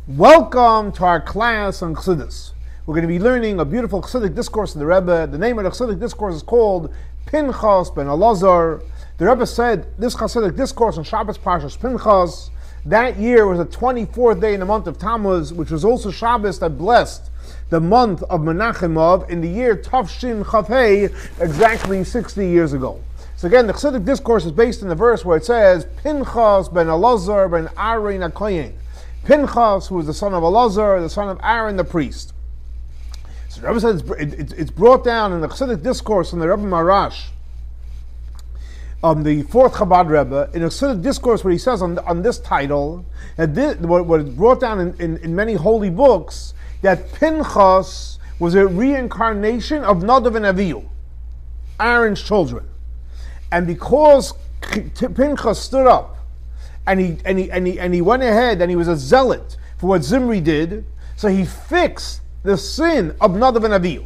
Welcome to our class on Chassidus. We're going to be learning a beautiful Chassidic discourse of the Rebbe. The name of the Chassidic discourse is called Pinchas ben Elazar. The Rebbe said this Chassidic discourse on Shabbos Parshas Pinchas. That year was the 24th day in the month of Tmuz, which was also Shabbos that blessed the month of Menachemov in the year Tavshin Chavhei, exactly 60 years ago. So again, the Chassidic discourse is based on the verse where it says, Pinchas ben Elazar ben Aaron הכהן. Pinchas, who was the son of Elazar, the son of Aaron the priest. So the Rebbe says it's brought down in the Chassidic discourse from the Rebbe Marash, the fourth Chabad Rebbe, in a Chassidic discourse where he says on this title, that what is brought down in many holy books, that Pinchas was a reincarnation of Nadav and Avihu, Aaron's children. And because Pinchas stood up, and he went ahead and he was a zealot for what Zimri did, so he fixed the sin of Nadav and Avihu.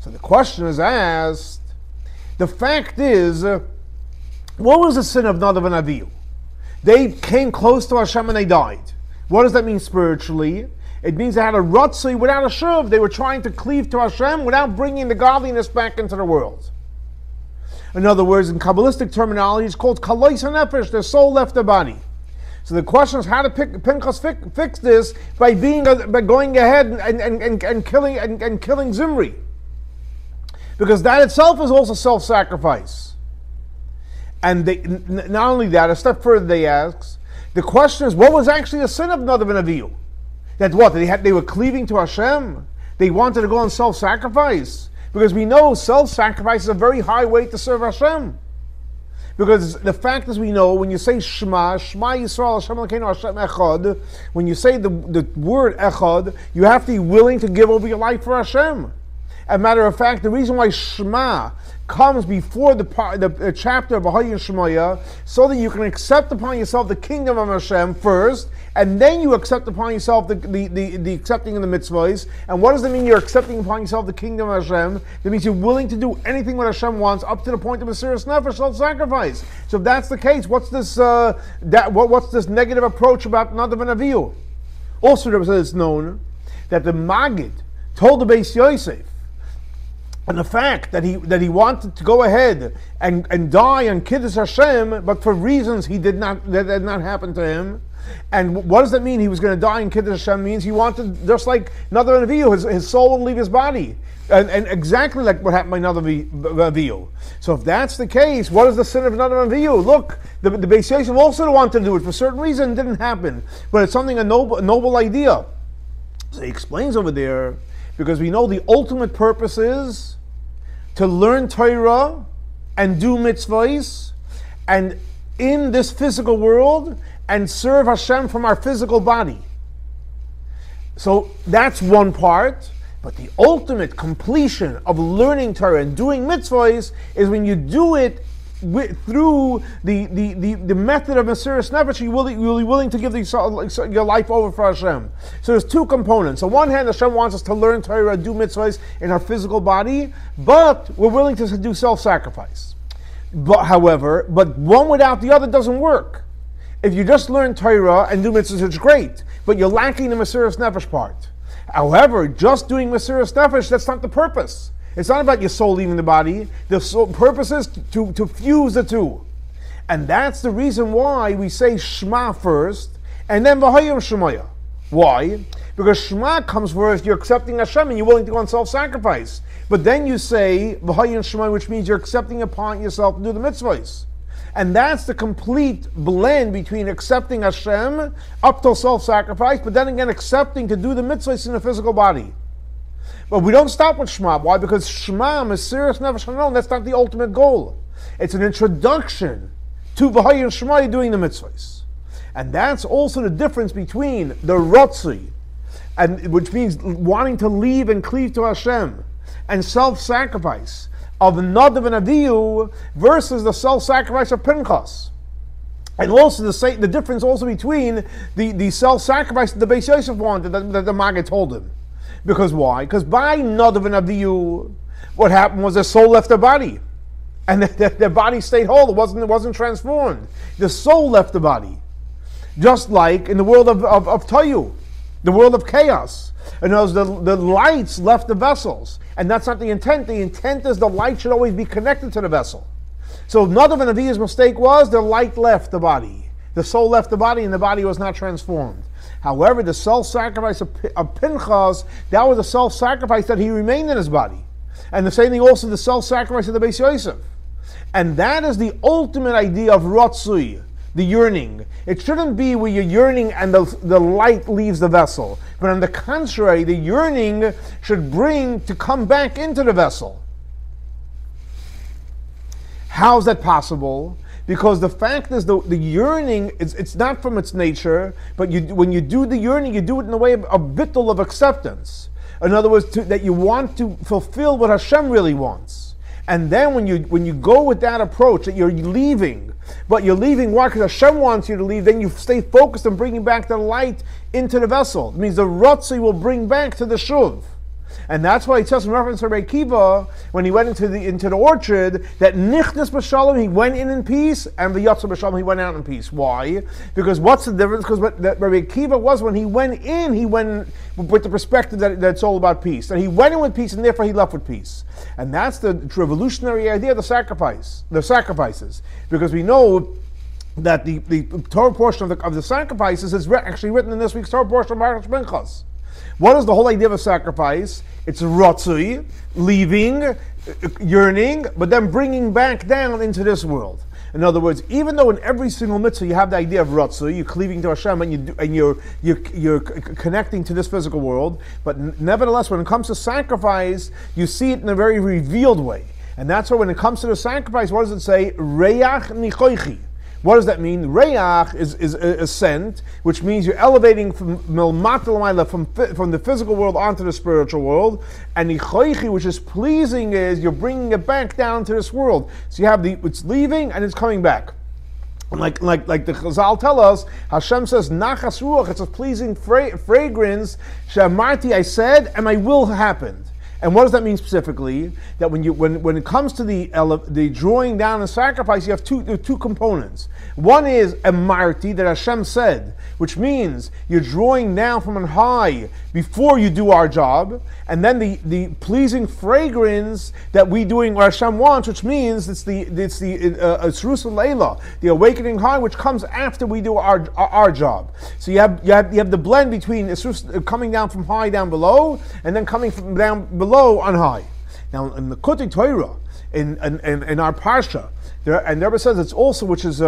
So the question is asked, the fact is, what was the sin of Nadav and Avihu? They came close to Hashem and they died. What does that mean spiritually? It means they had a rutzai without a shuv. They were trying to cleave to Hashem without bringing the godliness back into the world. In other words, in Kabbalistic terminology, it's called kalois hanefesh. Their soul left the body. So the question is, how did Pinchas fix this? By going ahead and killing Zimri, because that itself is also self-sacrifice. And not only that, a step further, they ask, the question is, what was actually the sin of Nadav and Avihu? That what they were cleaving to Hashem. They wanted to go on self-sacrifice. Because we know self-sacrifice is a very high way to serve Hashem. Because the fact is, we know when you say Shema Yisrael, Hashem Elokeinu, Hashem Echad, when you say the word Echad, you have to be willing to give over your life for Hashem. As a matter of fact, the reason why Shema comes before the chapter of Bahai and Shemaya, so that you can accept upon yourself the kingdom of Hashem first, and then you accept upon yourself the accepting of the mitzvahs. And what does that mean? You're accepting upon yourself the kingdom of Hashem. That means you're willing to do anything what Hashem wants, up to the point of a serious nefesh, self-sacrifice. So if that's the case, what's this negative approach about Nadav and Avihu? Also, it's known that the Maggid told the Beis Yosef, and the fact that he wanted to go ahead and die on Kiddush Hashem, but for reasons that did not happen to him. And what does that mean? He was going to die in Kiddush Hashem means he wanted, just like Nadav and Avihu, his soul wouldn't leave his body. And exactly like what happened by Nadav and Avihu. So if that's the case, what is the sin of Nadav and Avihu? Look, the Beis Yosef also wanted to do it. For a certain reason, it didn't happen. But it's a noble idea. So he explains over there, because we know the ultimate purpose is to learn Torah and do mitzvahs, and in this physical world, and serve Hashem from our physical body. So that's one part, but the ultimate completion of learning Torah and doing mitzvahs is when you do it through the method of Mesiras Nefesh. You're willing to give your life over for Hashem. So there's two components. On one hand, Hashem wants us to learn Torah and do mitzvahs in our physical body, but we're willing to do self-sacrifice. However, one without the other doesn't work. If you just learn Torah and do mitzvahs, it's great, but you're lacking the Mesiras Nefesh part. However, just doing Mesiras Nefesh, that's not the purpose. It's not about your soul leaving the body. The purpose is to fuse the two. And that's the reason why we say Shema first, and then V'hayim Shemaya. Why? Because Shema comes first, you're accepting Hashem, and you're willing to go on self-sacrifice. But then you say V'hayim Shemaya, which means you're accepting upon yourself to do the mitzvahs. And that's the complete blend between accepting Hashem up till self-sacrifice, but then again accepting to do the mitzvahs in the physical body. But we don't stop with Shema. Why? Because Shema, Mesiras Nefesh Hanon, that's not the ultimate goal. It's an introduction to V'hayim Shema doing the mitzvahs. And that's also the difference between the Rotzi, which means wanting to leave and cleave to Hashem, and self-sacrifice of Nadav and Avihu versus the self-sacrifice of Pinchas. And also the difference also between the self-sacrifice that the Beis Yosef wanted, that the Maggid told him. Because why? Because by Nadav and Avihu, what happened was their soul left their body. And their body stayed whole. It wasn't transformed. The soul left the body. Just like in the world of Toyu, the world of chaos. And as the lights left the vessels. And that's not the intent. The intent is the light should always be connected to the vessel. So Nadav and Avihu's mistake was the light left the body. The soul left the body and the body was not transformed. However, the self-sacrifice of Pinchas, that was a self-sacrifice that he remained in his body. And the same thing also the self-sacrifice of the Beis Yosef. And that is the ultimate idea of Ratzui, the yearning. It shouldn't be where you're yearning and the light leaves the vessel. But on the contrary, the yearning should bring to come back into the vessel. How is that possible? Because the fact is the yearning, it's not from its nature, but when you do the yearning, you do it in a way of a bittul of acceptance. In other words, that you want to fulfill what Hashem really wants. And then when you go with that approach, that you're leaving, but you're leaving why? Because Hashem wants you to leave, then you stay focused on bringing back the light into the vessel. It means the Rotzi will bring back to the Shuv. And that's why it says in reference to Rabbi Akiva, when he went into the orchard, that Nichnas b'shalom, he went in peace, and the Yotzer b'shalom, he went out in peace. Why? Because what's the difference? Because what Rabbi Akiva was, when he went in with the perspective that it's all about peace. And he went in with peace, and therefore he left with peace. And that's the revolutionary idea of the sacrifices. Because we know that the Torah portion of the sacrifices is actually written in this week's Torah portion of Marach Pinchas. What is the whole idea of a sacrifice? It's rotzui, leaving, yearning, but then bringing back down into this world. In other words, even though in every single mitzvah you have the idea of rotzui, you're cleaving to Hashem and you're connecting to this physical world, but nevertheless, when it comes to sacrifice, you see it in a very revealed way. And that's why when it comes to the sacrifice, what does it say? Reach nichoichi. What does that mean? Reach is ascent, which means you're elevating from the physical world onto the spiritual world. And nichoichi, which is pleasing, is you're bringing it back down to this world. So you have it's leaving and it's coming back. And like the Chazal tell us, Hashem says, Nachas Ruach, it's a pleasing fragrance, She'amarti, I said, and my will happened. And what does that mean specifically? That when it comes to the drawing down and sacrifice, you have two components. One is a marti that Hashem said, which means you're drawing down from on high before you do our job, and then the pleasing fragrance that we doing what Hashem wants, which means it's the Leila, the awakening high, which comes after we do our job. So you have the blend between coming down from high down below, and then coming from down below on high. Now in the Kutei Torah, in our parsha, and the Rebbe says it's also, which is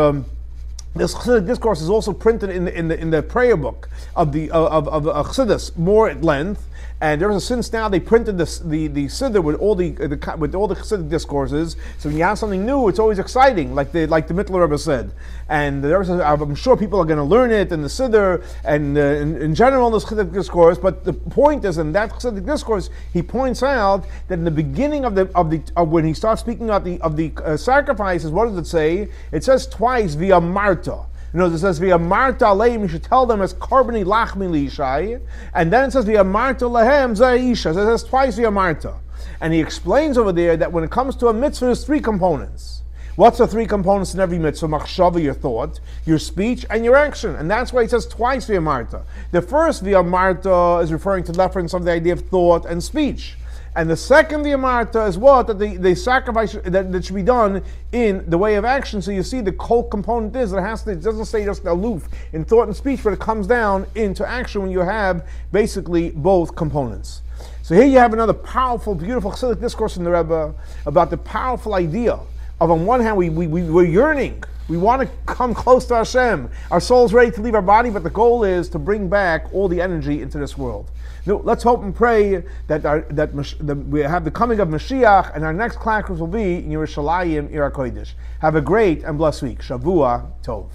this Chassidic discourse is also printed in the prayer book of Chassidus, more at length. And there was since now they printed the Siddur with all the Chassidic discourses. So when you have something new, it's always exciting, like the Winkler Rebbe said. And the Rebbe says, I'm sure people are going to learn it in the Siddur and in general in this Chassidic discourse. But the point is, in that Chassidic discourse, he points out that in the beginning of when he starts speaking of the sacrifices, what does it say? It says twice via Marta. You know, it says via Marta Aleim, you should tell them as Karbani Lachmi Lishai, and then it says via Marta Lahem Zaisha. So it says twice via Marta. And he explains over there that when it comes to a mitzvah, there's three components. What's the three components in every mitzvah? Machshava, your thought, your speech, and your action. And that's why it says twice via Marta. The first via Marta is referring to reference of the idea of thought and speech. And the second via Marta is what? That the sacrifice that should be done in the way of action. So you see the whole component is it doesn't stay just aloof in thought and speech, but it comes down into action when you have basically both components. So here you have another powerful, beautiful Chassidic discourse in the Rebbe about the powerful idea of, on one hand, we're yearning. We want to come close to Hashem. Our soul's ready to leave our body, but the goal is to bring back all the energy into this world. Now, let's hope and pray that we have the coming of Mashiach, and our next classes will be in Yerushalayim, Ir HaKodesh. Have a great and blessed week. Shavua Tov.